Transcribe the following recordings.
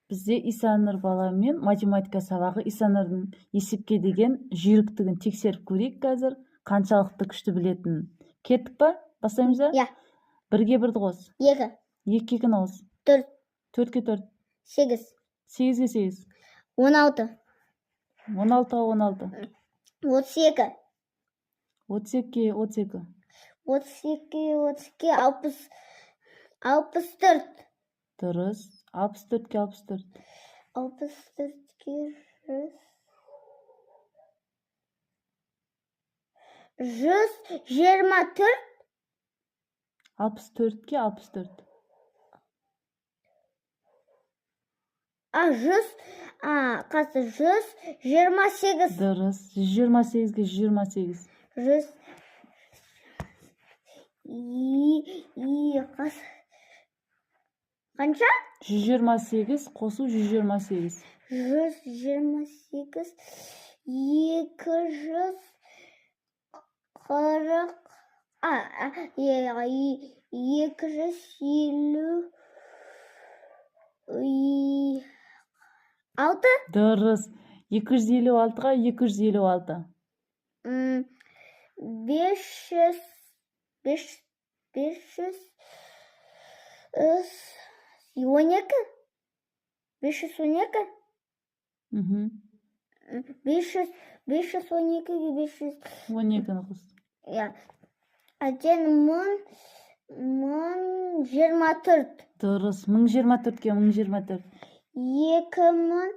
Бізде Исанұр баламен математика сабағы. Исанұрдың есепке деген жүйріктігін тексеріп көрейік қазір, қаншалықты күшті білетінін. Кеттік па? Бастаймыз ба? Иә. 1-ге 1-ді қос. 2. 2-ге 2-ні қос. 4. 4-ге 4. 8. 8-ге 8. 16. 16-ға 16. 32. 32-ге 32. 32, 64. Дұрыс. 64-ге 64. 64-ге 124. 64-ге 64. 128. Дұрыс. 128-ге 128. 100 қанша? 128 қосу 128. 128, 250. Дұрыс. 256-ға 256. 500. 512. 512. 512-ге 12-ні қос. 1024. Дұрыс. 1024-ге 1024. 2040.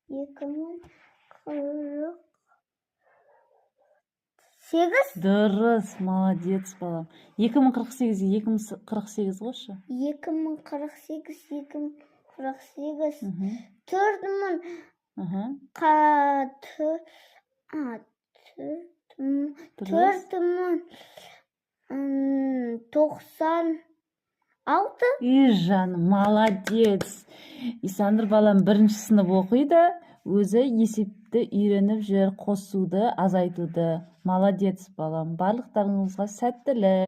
2048. Дұрыс. Молодец, балам. 2048-ге 2048 қосшы. 2048. 4096. Жаным, молодец. Исанұр балам 1-ші сынып оқиды, өзі есепті үйреніп жүр, қосуды, азайтуды. Молодец, балам. Барлықтарыңызға сәттілік.